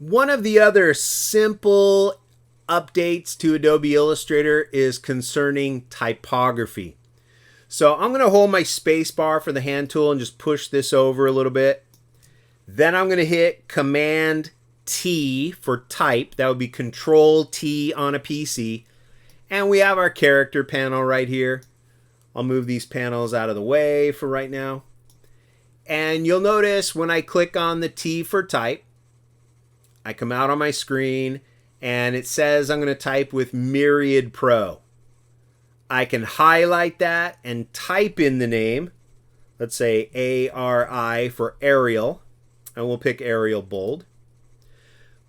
One of the other simple updates to Adobe Illustrator is concerning typography. So I'm going to hold my space bar for the hand tool and just push this over a little bit. Then I'm going to hit Command T for type. That would be Control T on a PC. And we have our character panel right here. I'll move these panels out of the way for right now. And you'll notice when I click on the T for type, I come out on my screen and it says I'm going to type with Myriad Pro. I can highlight that and type in the name. Let's say ARI for Arial. And we'll pick Arial Bold.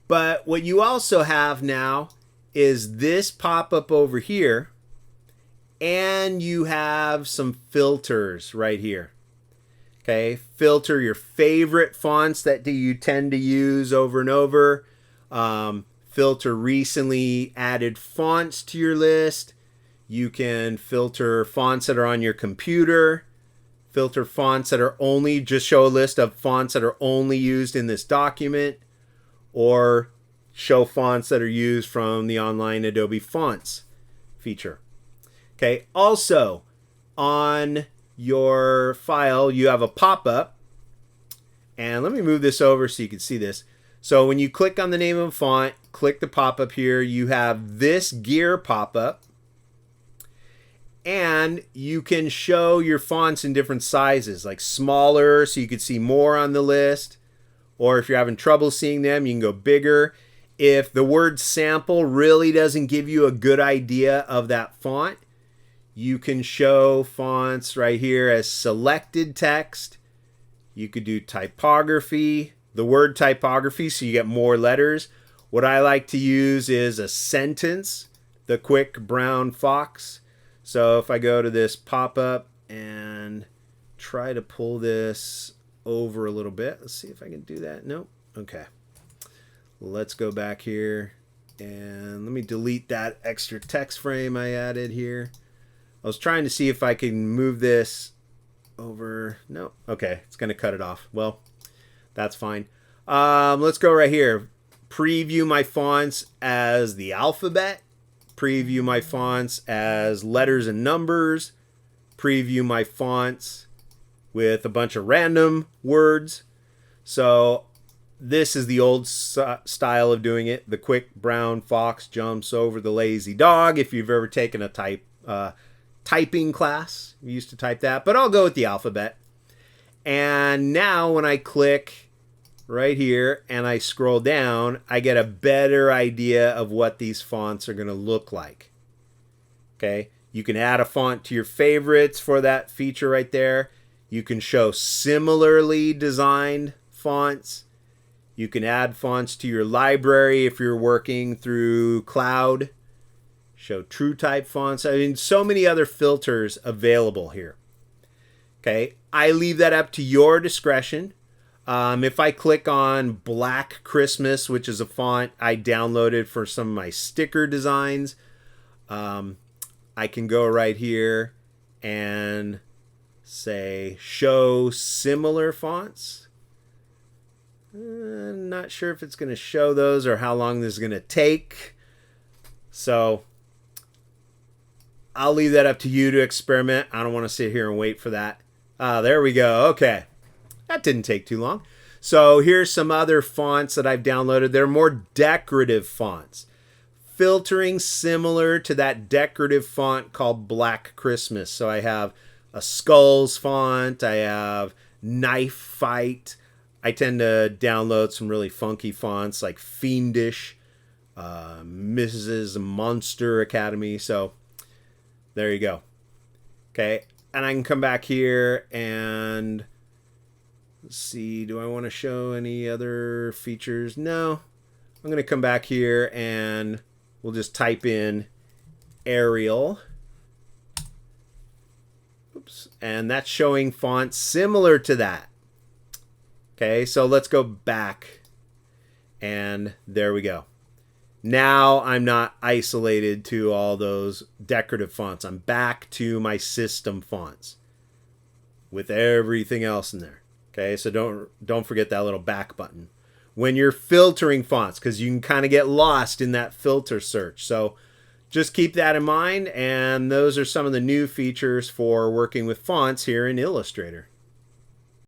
But what you also have now is this pop-up over here. And you have some filters right here. Okay, filter your favorite fonts that you tend to use over and over. Filter recently added fonts to your list. You can filter fonts that are on your computer. Filter fonts that are only, just show a list of fonts that are only used in this document. Or show fonts that are used from the online Adobe Fonts feature. Okay, also on your file, you have a pop-up. And let me move this over so you can see this. So when you click on the name of a font, click the pop-up here, you have this gear pop-up. And you can show your fonts in different sizes, like smaller so you can see more on the list. Or if you're having trouble seeing them, you can go bigger. If the word sample really doesn't give you a good idea of that font, you can show fonts right here as selected text. You could do typography, the word typography, so you get more letters. What I like to use is a sentence, the quick brown fox. So if I go to this pop-up and try to pull this over a little bit. Let's see if I can do that. Nope. Okay. Let's go back here and let me delete that extra text frame I added here. I was trying to see if I can move this over. No. Okay. It's going to cut it off. Well, that's fine. Let's go right here. Preview my fonts as the alphabet. Preview my fonts as letters and numbers. Preview my fonts with a bunch of random words. So this is the old style of doing it. The quick brown fox jumps over the lazy dog. If you've ever taken a typing class, we used to type that. But I'll go with the alphabet. And now when I click right here and I scroll down, I get a better idea of what these fonts are going to look like. Okay, you can add a font to your favorites for that feature right there. You can show similarly designed fonts. You can add fonts to your library if you're working through cloud. Show true type fonts. I mean, so many other filters available here. Okay, I leave that up to your discretion. If I click on Black Christmas, which is a font I downloaded for some of my sticker designs, I can go right here and say show similar fonts. I'm not sure if it's going to show those or how long this is going to take. So I'll leave that up to you to experiment. I don't want to sit here and wait for that. There we go. Okay. That didn't take too long. So here's some other fonts that I've downloaded. They're more decorative fonts. Filtering similar to that decorative font called Black Christmas. So I have a Skulls font. I have Knife Fight. I tend to download some really funky fonts like Fiendish, Mrs. Monster Academy. So there you go. Okay. And I can come back here and let's see, do I want to show any other features? No. I'm going to come back here and we'll just type in Arial. Oops. And that's showing fonts similar to that. Okay, so let's go back. And there we go. Now I'm not isolated to all those decorative fonts. I'm back to my system fonts with everything else in there. Okay, so don't forget that little back button. when you're filtering fonts, because you can kind of get lost in that filter search. So just keep that in mind, and those are some of the new features for working with fonts here in Illustrator.